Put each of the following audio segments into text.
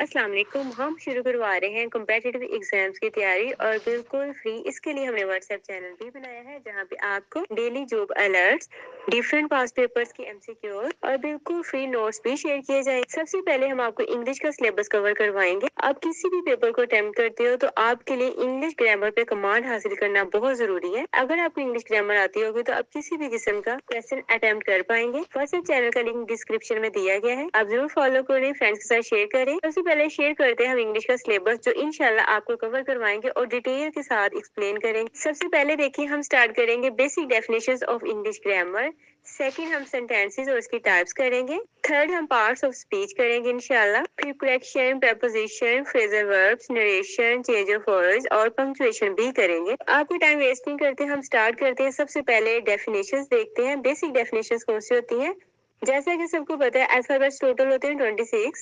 अस्सलाम वालेकुम। हम शुरू करवा रहे हैं कॉम्पिटिटिव एग्जाम्स की तैयारी और बिल्कुल फ्री। इसके लिए हमने व्हाट्सएप चैनल भी बनाया है जहां पे आपको daily job alerts, different past papers की एमसीक्यूज और बिल्कुल फ्री नोट्स भी शेयर किए जाएंगे। सबसे पहले हम आपको इंग्लिश का सिलेबस कवर करवाएंगे। आप किसी भी पेपर को अटेम्प्ट करते हो तो आपके लिए इंग्लिश ग्रामर पे कमांड हासिल करना बहुत जरूरी है। अगर आपको इंग्लिश ग्रामर आती होगी तो आप किसी भी किस्म का क्वेश्चन अटेम्प्ट कर पाएंगे। व्हाट्सएप चैनल का लिंक डिस्क्रिप्शन में दिया गया है, आप जरूर फॉलो करें, फ्रेंड्स के साथ शेयर करें। सबसे पहले शेयर करते हैं हम इंग्लिश का सिलेबस जो इंशाल्लाह आपको कवर करवाएंगे और डिटेल के साथ एक्सप्लेन करेंगे। सबसे पहले देखिए हम स्टार्ट करेंगे basic definitions of English grammar. Second हम सेंटेंसेस और उसकी टाइप्स करेंगे। थर्ड हम पार्ट्स ऑफ स्पीच करेंगे इंशाल्लाह। फिर correction, preposition, phrasal verbs, narration, change of words और पंक्चुएशन भी करेंगे। आपको टाइम वेस्ट नहीं करते, हम स्टार्ट करते हैं। सबसे पहले डेफिनेशंस देखते हैं। बेसिक डेफिनेशंस कौन सी होती हैं? जैसा कि सबको पता है अल्फाबेट्स टोटल होते हैं 26,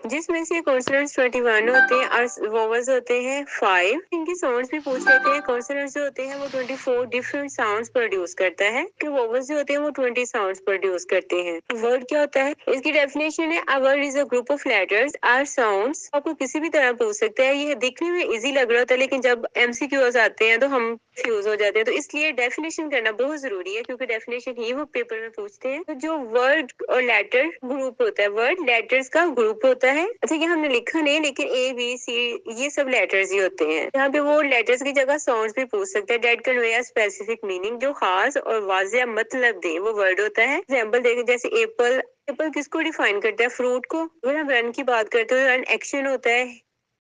जिसमें से कॉन्सोनेंट्स 21 होते हैं और वोवेल्स होते हैं 5। इनके साउंड्स भी पूछ लेते हैं। कॉन्सोनेंट्स जो होते हैं वो 24 डिफरेंट साउंड्स प्रोड्यूस करता है, कि वोवेल्स जो होते हैं वो 20 साउंड्स प्रोड्यूस करते हैं। वर्ड क्या होता है? इसकी डेफिनेशन है, a word is a group of letters or sounds. आपको किसी भी तरह पूछ सकता है। ये दिखने में इजी लग रहा होता है लेकिन जब एमसीक्यूज आते हैं तो हम फ्यूज हो जाते हैं। तो इसलिए डेफिनेशन करना बहुत जरूरी है क्योंकि डेफिनेशन ही वो पेपर में पूछते हैं। तो जो वर्ड और लेटर ग्रुप होता है, वर्ड लेटर्स का ग्रुप होता है। अच्छा, ये हमने लिखा नहीं लेकिन ए बी सी ये सब लेटर्स ही होते हैं। यहाँ पे वो लेटर्स की जगह साउंड्स भी पूछ सकते हैं। That convey a specific meaning, जो खास और वाजिया मतलब दे, वो वर्ड होता है। एग्जाम्पल देखें जैसे एप्पल। एप्पल किसको डिफाइन करता है? फ्रूट को। अगर हम रन की बात करते हैं, रन एक्शन होता है।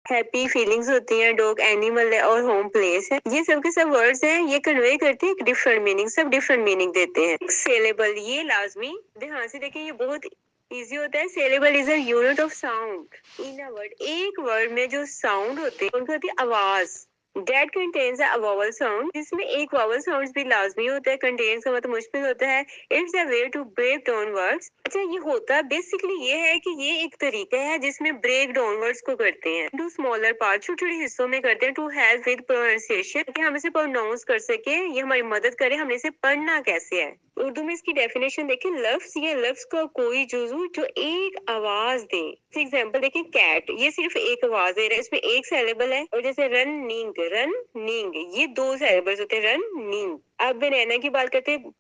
हैप्पी फीलिंग्स होती हैं, डॉग एनिमल है और होम प्लेस है। ये सब के सब वर्ड्स हैं, ये कन्वे करते हैं एक डिफरेंट मीनिंग, सब डिफरेंट मीनिंग देते हैं। सेलेबल, ये लाजमी ध्यान से देखिए, ये बहुत इजी होता है। Saleable is a unit of sound in a word. एक वर्ड में जो साउंड होते हैं उनको होती है आवाज। Date contains a vowel sound, जिसमें एक वोवेल साउंड भी लाजमी होता है। कंटेन्स का मतलब मुश्किल होता है। It's a way to break down words. अच्छा, ये होता बेसिकली ये है कि ये एक तरीका है जिसमें ब्रेक डाउन वर्ड्स को करते हैं टू स्मॉलर पार्ट, छोटे छोटे हिस्सों में करते हैं। टू हेल्प विद प्रोनाउंसिएशन, कि हम इसे प्रोनाउंस कर सके, ये हमारी मदद करे हमने इसे पढ़ना कैसे है। उर्दू में इसकी डेफिनेशन देखें, लफ्ज, ये लफ्ज का कोई जुजू जो एक आवाज दे। एग्जाम्पल देखिए, कैट, ये सिर्फ एक आवाज दे रहा है, इसमें एक सेलेबल है। और जैसे रनिंग, रनिंग, ये दो सेलेबल्स होते हैं, रनिंग। अब बनैना की बात करते हैं,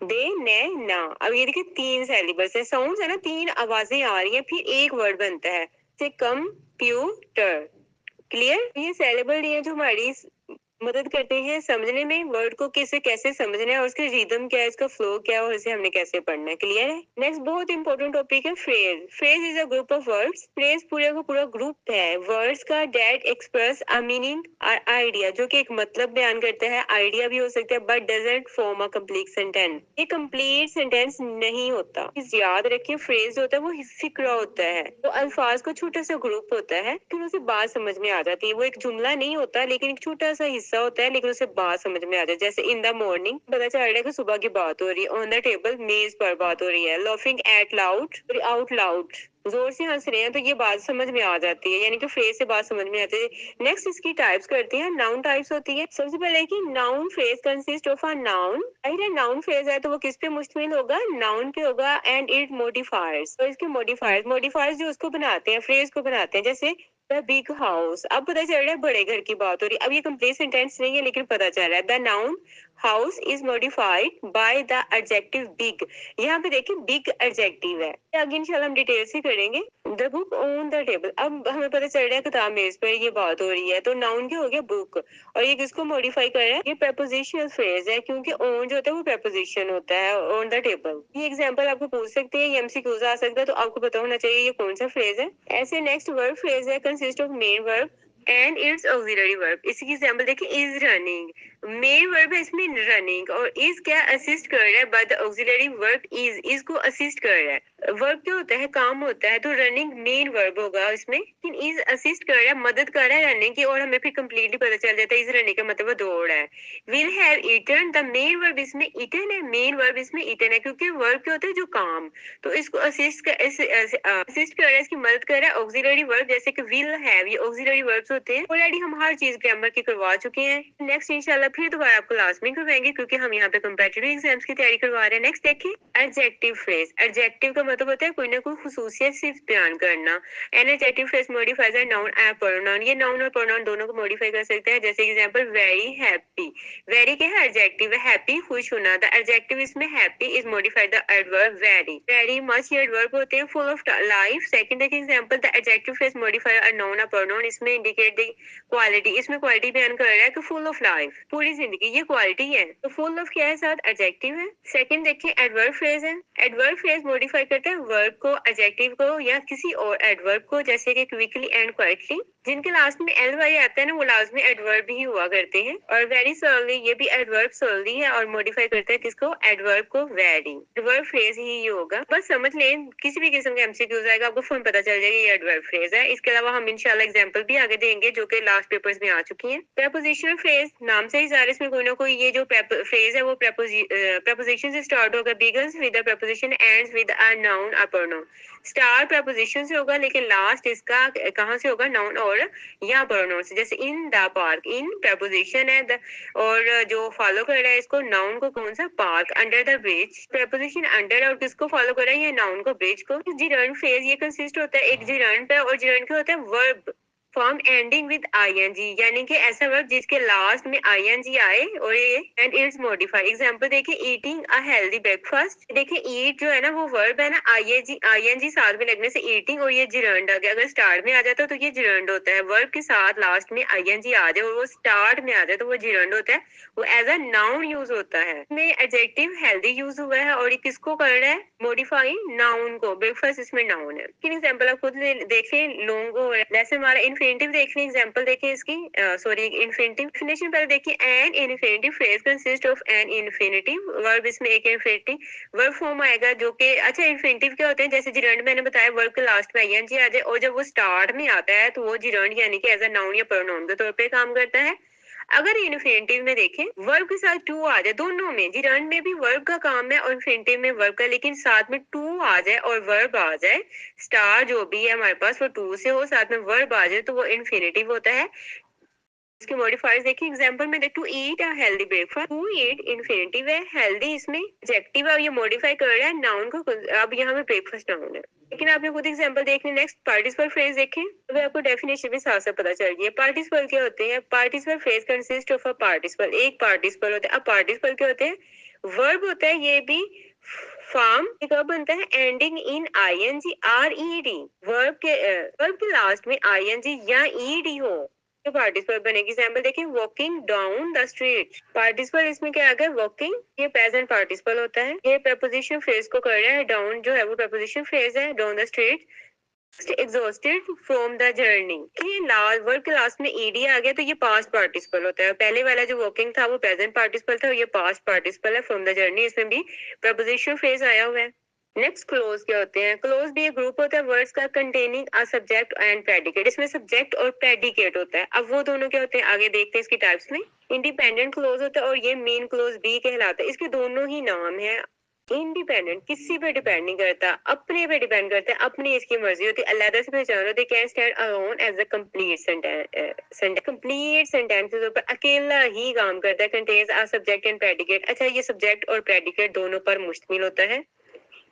दे ने ना। अब ये देखिए तीन सेलिबल्स है, साउंड्स है ना, तीन आवाजें आ रही हैं, फिर एक वर्ड बनता है। से कंप्यूटर। क्लियर? ये सेलेबल ये जो हमारी मदद करते हैं समझने में वर्ड को, किसे कैसे समझना है और उसके रिदम क्या है, इसका फ्लो क्या है और इसे हमने कैसे पढ़ना है। क्लियर है? नेक्स्ट बहुत इंपॉर्टेंट टॉपिक है phrase. Phrase is a group of words. Phrase पूरे का पूरा ग्रुप है वर्ड्स का डेट एक्सप्रेस अ मीनिंग और आइडिया, जो कि एक मतलब बयान करता है, आइडिया भी हो सकता है, but doesn't form a complete sentence. ये कंप्लीट सेंटेंस नहीं होता। इस याद रखिए, फ्रेज होता है वो फिक्रा होता है, वो अल्फाज का छोटा सा ग्रुप होता है, फिर उसे बात समझ में आ जाती है। वो एक जुमला नहीं होता लेकिन एक छोटा सा हिस्सा होता है, लेकिन उसे बात समझ में आ जाती है। जैसे इन द मॉर्निंग, पता चल रहा है कि सुबह की बात हो रही है। ऑन द टेबल, मेज पर बात हो रही है। Laughing at loud, out loud, जोर से हंस रहे हैं, तो ये बात समझ में आ जाती है, यानी कि फ्रेज से बात समझ में आती है। नेक्स्ट इसकी टाइप्स करते हैं। नाउन टाइप्स होती है। सबसे पहले कि noun phrase consist of a noun. अगर नाउन फ्रेज है तो वो किस पे मुश्तमिल होगा? नाउन पे होगा। एंड इट मॉडिफायर्स, तो इसके मॉडिफायर्स, मॉडिफायर्स जो उसको बनाते हैं, फ्रेज को बनाते हैं। जैसे द बिग हाउस, अब पता चल रहा है बड़े घर की बात हो रही है। अब ये कंप्लीट सेंटेंस नहीं है लेकिन पता चल रहा है। The noun house is modified by the adjective big. यहाँ पे देखिए बिग एडजेक्टिव है। आगे इंशाल्लाह हम डिटेल से करेंगे। The book on the table, अब हमें पता चल रहा है किताब मेज पर ये बात हो रही है, तो नाउन क्या हो गया? बुक। और ये किसको मॉडिफाई कर रहा है? ये prepositional फ्रेज है, क्योंकि ऑन जो होता है वो preposition होता है, ऑन द टेबल। ये एग्जांपल आपको पूछ सकते हैं, ये एमसीक्यूज आ सकता है, तो आपको पता होना चाहिए ये कौन सा फ्रेज है। ऐसे नेक्स्ट वर्ब फ्रेज है, consist of main verb and it's auxiliary verb. इसकी एग्जांपल देखिए, इज रनिंग, मेन वर्ब है इसमें रनिंग, और इज क्या असिस्ट कर रहा है by the auxiliary verb is, इसको असिस्ट कर रहा है। वर्ब क्या होता है? काम होता है, तो रनिंग मेन वर्ब होगा इसमें, लेकिन इज असिस्ट कर रहा है, मदद कर रहा है रनिंग की, और हमें फिर कंप्लीटली पता चल जाता है इज रनिंग का मतलब वो दौड़ है। Will have eaten, the main verb इसमें ईटन है, मेन वर्ब इसमें ईटन है, क्योंकि वर्ब क्या होता है? जो काम। तो इसको असिस्ट कर रहा है, इसकी मदद कर रहा है ऑक्सिलरी वर्ब, जैसे कि विल हैव, ये ऑक्सिलरी वर्ब्स होते हैं। ऑलरेडी हम हर चीज ग्रामर की करवा चुके हैं। नेक्स्ट इंशाल्लाह साथ फिर दोबारा आपको लास्ट में करवाएंगे, क्योंकि हम यहाँ पे कंपेटिटिव एग्जाम्स की तैयारी करवा रहे हैं। नेक्स्ट देखिए एडजेक्टिव फ्रेज। एडजेक्टिव का मतलब होता है कोई ना कोई खुसूसियत सिर्फ बयान करना। एन एडजेक्टिव फ्रेज मॉडिफाइज है नाउन एंड प्रोनाउन। ये नाउन और प्रोनाउन दोनों को मॉडिफाई कर सकते हैं। जैसे एग्जांपल वेरी हैप्पी। वेरी क्या है? एडजेक्टिव है, हैप्पी खुश होना। द एडजेक्टिव इसमें happy is modified the adverb very. Very much ये एडवर्ब होते हैं फुल ऑफ लाइफ। सेकंड देखिए example the adjective phrase modify a noun और प्रोनाउन। इसमें इंडिकेट द क्वालिटी। इसमें क्वालिटी बयान कर रहा है कि फुल ऑफ लाइफ, पूरी जिंदगी, ये क्वालिटी है। तो फुल ऑफ क्या है? साथ एडजेक्टिव है। सेकंड देखिए एडवर्ब फ्रेज है। एडवर्ब फ्रेज मॉडिफाई करता है वर्ब को, एडजेक्टिव को या किसी और एडवर्ब को, जैसे कि क्विकली एंड क्वाइटली। जिनके लास्ट में एल वाई आता है ना, वो लास्ट में एडवर्ब ही हुआ करते हैं। और वेरी सॉलिडली, ये भी एडवर्ब सॉलिडली है और मॉडिफाई करता है किसको? एडवर्ब को वेरी। एडवर्ब फ्रेज ही होगा। बस समझ लें, किसी भी किस्म का एमसीक्यूज आएगा आपको फुल पता चल जाएगा ये एडवर्ब फ्रेज है। इसके अलावा हम इंशाल्लाह एग्जांपल भी आगे देंगे जो कि लास्ट पेपर्स में आ चुकी हैं। प्रेपोजिशनल फ्रेज नाम से ही ज़ाहिर, इसमें कोई ना कोई ये जो फ्रेज है वो प्रेपोजिशन से स्टार्ट होगा। Begins with the preposition, ends with a noun और प्रोनाउन। स्टार्ट प्रेपोजिशन से होगा लेकिन लास्ट इसका कहाँ से होगा? नाउन और या प्रोनाउन से। जैसे in the park, in preposition है और जो फॉलो कर रहा है इसको नाउन को कौन सा? Park. Under the bridge, preposition under और किसको फॉलो कर रहा है? ये नाउन को, ब्रिज को। जिरंड फ्रेज ये कंसिस्ट होता है एक जिरंड पे, और जिरंड क्या होता है? Verb form ending with ING, यानी कि ऐसा वर्ब जिसके लास्ट में आईएनजी आए और ये एंड इट्स मॉडिफाई। एग्जांपल देखिए ईटिंग अ हेल्दी ब्रेकफास्ट। देखिए ईट जो है ना वो वर्ब है ना, आईएनजी साथ में लगने से ईटिंग और ये जिरंड आ गया। अगर स्टार्ट में आ जाता तो ये जिरंड होता है। वर्ब के साथ लास्ट में आईएनजी आ जाए और वो स्टार्ट में आ जाए तो वो जिरंड होता है, वो एज अ नाउन यूज होता है। इसमें एडजेक्टिव हेल्दी यूज हुआ है और ये किसको कर रहा है? मॉडिफाई नाउन को। ब्रेकफास्ट इसमें नाउन है। लेकिन एग्जांपल आप खुद देखें, लोगो जैसे हमारा इन्फिनिटिव देखिए, एग्जांपल देखिए इसकी, सॉरी इन्फिनिटिव डेफिनेशन पहले देखिए। An infinitive phrase consist of an infinitive verb. इसमें एक इन्फिनिटिव वर्ब फॉर्म आएगा जो कि, अच्छा इन्फिनिटिव क्या होते हैं? जैसे जिरंड मैंने बताया वर्ब के लास्ट में आईएनजी आ जाए और जब वो स्टार्ट में आता है तो वो जिरंड यानी कि एज अ नाउन या प्रोनाउन के तौर पे काम करता है। अगर इन्फिनिटिव में देखें वर्ब के साथ टू आ जाए, दोनों में, जिरंड में भी वर्ब का काम है और इन्फिनिटिव में वर्ब का, लेकिन साथ में टू आ जाए और वर्ब आ जाए, स्टार जो भी है हमारे पास वो टू से हो, साथ में वर्ब आ जाए तो वो इन्फिनिटिव होता है। इसके मॉडिफायर्स देखिए, एग्जांपल में to eat a healthy breakfast. To eat infinitive है, हेल्दी इसमें एडजेक्टिव है, ये मॉडिफाई कर रहा है नाउन को। अब यहाँ पे ब्रेकफास्ट नाउन है। लेकिन आपने खुद एग्जांपल देखने। नेक्स्ट पार्टिसिपल फ्रेज देखें, तो आपको डेफिनेशन भी साफ साफ पता चल गई है। पार्टिसिपल क्या होते हैं? Participle phrase consist of a participle, एक पार्टिसिपल होता है। अब पार्टिसिपल क्या होते हैं? वर्ब होता है ये भी। फॉर्म कब बनता है? Ending in ING or E D. Verb के लास्ट में आईएनजी या ईडी हो तो पार्टिसिपल बनेगी। एग्जांपल देखिए, walking down the street. Participle इसमें क्या आ गया? वॉकिंग, ये प्रेजेंट पार्टिसिपल होता है। ये प्रपोजिशन फ्रेज को कर रहा है। डाउन जो है वो प्रपोजिशन फ्रेज है, down the street. Exhausted from the journey, last verb के लास्ट में ईडी आ गया तो ये पास्ट पार्टिसिपल होता है। पहले वाला जो वॉकिंग था वो प्रेजेंट पार्टिसिपल था और ये पास्ट पार्टिसिपल है। फ्रॉम द जर्नी इसमें भी प्रपोजिशन फ्रेज आया हुआ है। नेक्स्ट क्लोज क्या होते हैं? क्लोज भी एक ग्रुप होता है वर्ड्स का containing a subject and predicate. इसमें सब्जेक्ट और प्रेडिकेट होता है। अब वो दोनों क्या होते हैं आगे देखते हैं इसकी टाइप्स में। इंडिपेंडेंट क्लोज होता है और ये मेन क्लोज भी कहलाता है। इसके दोनों ही नाम है। इंडिपेंडेंट किसी पे डिपेंड नहीं करता, अपने पे डिपेंड करता है, अपनी इसकी मर्जी होती है, अलग से पहचान होती है। Can stand alone as a complete sentence. Complete sentence के ऊपर अकेला ही काम करता है। Contains a subject and predicate. अच्छा, ये सब्जेक्ट और प्रेडिकेट दोनों पर मुश्तमिल होता है।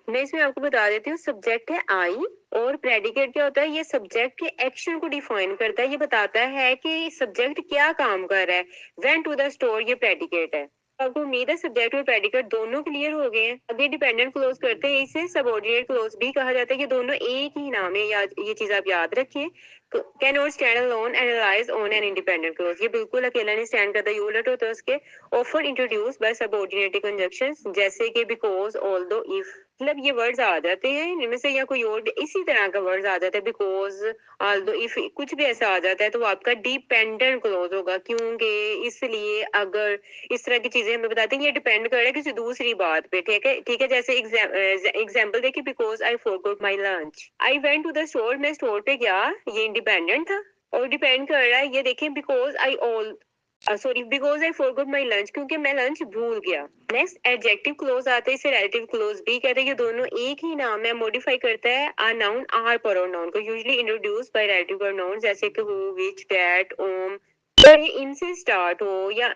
मैं इसमें आपको बता देती हूँ। सब्जेक्ट है आई और प्रेडिकेट क्या होता है? ये सब्जेक्ट के एक्शन को डिफाइन करता है। ये बताता है कि सब्जेक्ट क्या काम कर रहा है। वेंट टू द स्टोर, ये प्रेडिकेट है। आपको उम्मीद है सब्जेक्ट और प्रेडिकेट दोनों क्लियर हो गए हैं। अभी डिपेंडेंट क्लोज करते हैं, इसे सबऑर्डिनेट क्लोज भी कहा जाता है। ये दोनों एक ही नाम है, ये चीज आप याद रखिए। Can not stand alone and relies on an independent clause. ये बिल्कुल अकेला नहीं स्टैंड करता, ये उलट होता है उसके। Often introduce by subordinate conjunctions, जैसे कि बिकॉज, ऑल्दो, इफ। मतलब ये वर्ड्स आ जाते हैं इनमें से, या कोई और भी इसी तरह का वर्ड्स आ जाता है। बिकॉज, ऑल्दो, इफ, कुछ भी ऐसा आ जाता है तो वो आपका डिपेंडेंट क्लोज होगा। क्योंकि, इसलिए, अगर, इस तरह की चीजें हमें बताते हैं। ये डिपेंड कर रहा है किसी दूसरी बात पे। ठीक है, ठीक है। जैसे एग्जाम्पल देखिए, because I forgot my lunch. I went to the store, मैं स्टोर पे गया, ये इंडिपेंडेंट था। और डिपेंड कर रहा है, ये देखिए, because I all sorry because I forgot my lunch, क्योंकि मैं लंच भूल गया। नेक्स्ट एडजेक्टिव क्लोज आते हैं, इसे रिलेटिव क्लोज भी कहते हैं। ये दोनों एक ही नाम है, मॉडिफाई करता है आ नाउन आर प्रोनाउन को, usually introduce by relative pronoun, जैसे कि हु, व्हिच, दैट, ओम। इनसे स्टार्ट हो या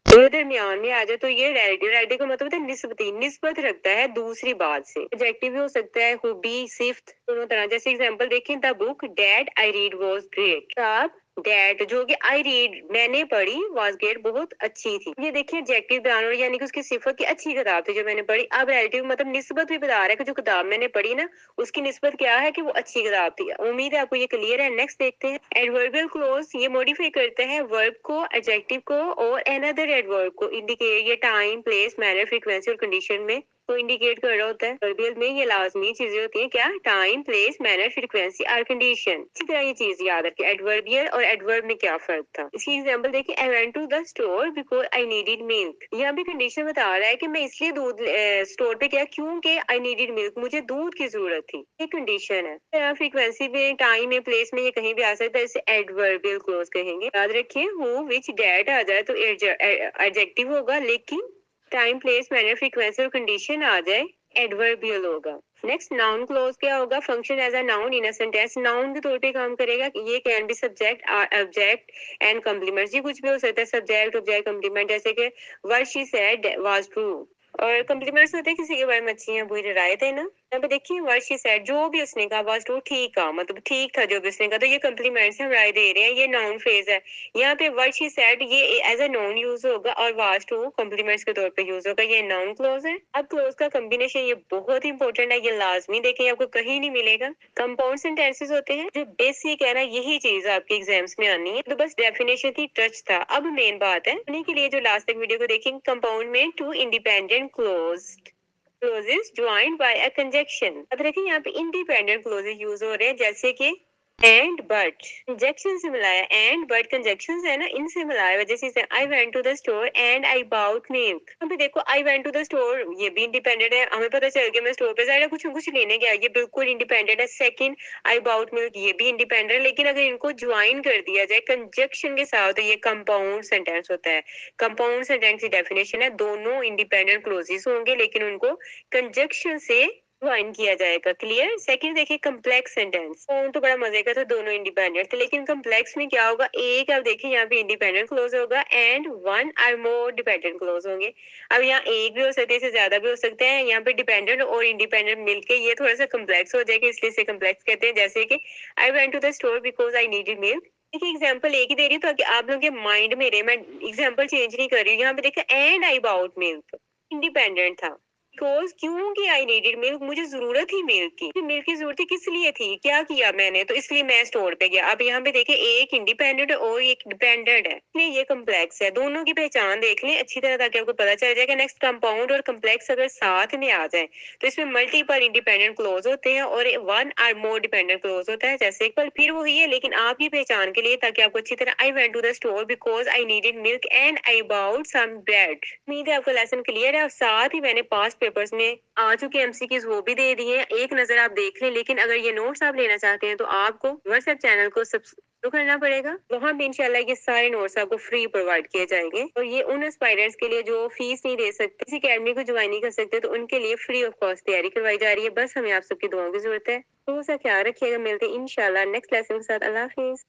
ये दरमियान में आ जाए तो ये रिलेटिव, रिलेटिव का मतलब होता है निस्बती, निस्बत रखता है दूसरी बात से। एडजेक्टिव भी हो सकता है, हु बी, सिफ्त, दोनों तरह। जैसे एग्जांपल देखें, the book that I read was great. किताब दैट जो कि आई रीड मैंने पढ़ी, वाज ग्रेट बहुत अच्छी थी। ये देखिए एडजेक्टिव बयान, और यानी कि उसकी सिफत की अच्छी किताब थी जो मैंने पढ़ी। अब रिलेटिव मतलब निस्बत भी बता रहा है कि जो किताब मैंने पढ़ी ना, उसकी निस्बत क्या है कि वो अच्छी किताब थी। उम्मीद है आपको ये क्लियर है। नेक्स्ट देखते हैं एडवर्बियल क्लोज। ये मॉडिफाई करता है वर्ब को, एडजेक्टिव को और अनदर एडवर्ब को। इंडिकेट ये टाइम, प्लेस, मैनर, फ्रीक्वेंसी और कंडीशन में तो इंडिकेट कर रहा होता है। एडवर्बियल में ये लाजमी चीजें होती हैं, क्या? टाइम, प्लेस, मैनर, फ्रीक्वेंसी और कंडीशन। इसी तरह ये चीज याद रखें, एडवर्बियल और एडवर्ब में क्या फर्क था। इसकी एग्जांपल देखिए, I went to the store because I needed milk. यहाँ भी कंडीशन बता रहा है कि मैं इसलिए दूध स्टोर पे गया क्योंकि आई नीडेड मिल्क, मुझे दूध की जरूरत थी। ये कंडीशन है। फ्रीक्वेंसी में, टाइम में, प्लेस में ये कहीं भी आ सकता है, इसे एडवर्बियल क्लोज कहेंगे। याद रखिए, हु, विच, दैट आ जाए तो एडजेक्टिव होगा, लेकिन टाइम, प्लेस, मैनर, फ्रीक्वेंसी और कंडीशन आ जाए एडवर्बियल होगा। नेक्स्ट नाउन क्लोज क्या होगा? Function as a noun in a sentence, noun के तौर पे काम करेगा। ये can be subject, object and complement. ये कुछ भी हो सकता है, सब्जेक्ट, ऑब्जेक्ट, कॉम्प्लीमेंट। जैसे कि what she said was true. और कॉम्प्लीमेंट्स होते हैं किसी के बारे में अच्छी है बुरी राय थे ना। यहाँ पे देखिए व्हाट शी सेड, जो भी उसने कहा, वाज ट्रू, ठीक है, मतलब ठीक था जो भी उसने कहा, तो ये कॉम्प्लीमेंट्स हम राय दे रहे हैं, ये नाउन फ्रेज है। यहाँ पे व्हाट शी सेड ये एज अ नाउन यूज होगा और वाज टू कॉम्प्लीमेंट्स के तौर पे यूज होगा, ये नाउन क्लोज है। अब क्लोज का कॉम्बिनेशन ये बहुत इंपॉर्टेंट है, ये लाजमी देखें, आपको कहीं नहीं मिलेगा। कंपाउंड सेंटेंसेस होते हैं जो बेसिक है ना, यही चीज आपके एग्जाम्स में आनी है, तो बस डेफिनेशन थी, टच था। अब मेन बात है, उन्हीं के लिए जो लास्ट तक वीडियो को देखेंगे, कंपाउंड में two independent clauses joined by a conjunction. अब देखिए यहाँ पे इंडिपेंडेंट क्लोजेस यूज हो रहे हैं, जैसे कि एंड बट, कंजक्शन से मिलाया, एंड बट कंजक्शन है ना, इनसे मिलाया। जैसे I went to the store and I bought milk. अभी देखो I went to the store, ये भी इंडिपेंडेंट है, हमें पता चल गया मैं स्टोर पे जाकर कुछ लेने गया, ये बिल्कुल इंडिपेंडेंट है। सेकंड, आई बाउट मिल्क, ये भी इंडिपेंडेंट है, लेकिन अगर इनको ज्वाइन कर दिया जाए कंजक्शन के साथ तो ये कंपाउंड सेंटेंस होता है। कंपाउंड सेंटेंस की डेफिनेशन है, दोनों इंडिपेंडेंट क्लोजेस होंगे लेकिन उनको कंजक्शन से ज्वाइन किया जाएगा। क्लियर? सेकंड देखिए कम्प्लेक्स सेंटेंस, तो बड़ा मजे का था, दोनों इंडिपेंडेंट थे, लेकिन कम्प्लेक्स में क्या होगा, एक अब देखिए यहाँ पे इंडिपेंडेंट क्लोज होगा and one or more dependent clause होंगे। अब यहाँ एक भी हो सकते हैं, इससे ज्यादा भी हो सकते हैं। यहाँ पे डिपेंडेंट और इंडिपेंडेंट मिलके ये थोड़ा सा कम्प्लेक्स हो जाएगा, इसलिए इसे कम्प्लेक्स कहते हैं। जैसे कि I went to the store because I needed milk. देखिए एग्जाम्पल एक ही दे रही हूँ ताकि आप लोगों के माइंड में रहे, मैं एग्जाम्पल चेंज नहीं कर रही हूँ। यहाँ पे देखिए and I bought milk independent था, बिकॉज क्योंकि आई नीडेड मिल्क, मुझे जरूरत ही मिल्क की। मिल्क की जरूरत किस लिए थी, क्या किया मैंने, तो इसलिए मैं स्टोर पे गया। अब यहाँ पे देखें एक इंडिपेंडेंट और एक डिपेंडेंट है, इसलिए ये कम्प्लेक्स है। दोनों की पहचान देख लें अच्छी तरह ताकि आपको पता चल जाएगा। नेक्स्ट, कंपाउंड और कम्प्लेक्स अगर साथ में आ जाए तो इसमें मल्टीपल इंडिपेंडेंट क्लोज होते हैं और one or more dependent clause होता है। जैसे एक बार फिर वही है, लेकिन आपकी पहचान के लिए ताकि आपको अच्छी तरह, I went to the store because I needed milk and I bought some bread. उम्मीद है आपको लेसन क्लियर है। और साथ ही मैंने पास्ट पेपर्स में आ चुके एमसीक्यूज वो भी दे दिए हैं, एक नजर आप देख लें। लेकिन अगर ये नोट्स आप लेना चाहते हैं तो आपको व्हाट्सएप चैनल को सब्सक्राइब करना पड़ेगा, वहां भी इंशाल्लाह ये सारे नोट्स आपको फ्री प्रोवाइड किए जाएंगे। और ये उन एस्पायरेंट्स के लिए जो फीस नहीं दे सकते, किसी अकेडमी को ज्वाइन नहीं कर सकते, तो उनके लिए फ्री ऑफ कॉस्ट तैयारी करवाई जा रही है। बस हमें आप सबकी दुआओं की जरूरत है। तो उसका ख्याल रखिएगा, मिलते हैं इंशाल्लाह नेक्स्ट लेसन के साथ। अल्लाह हाफिज।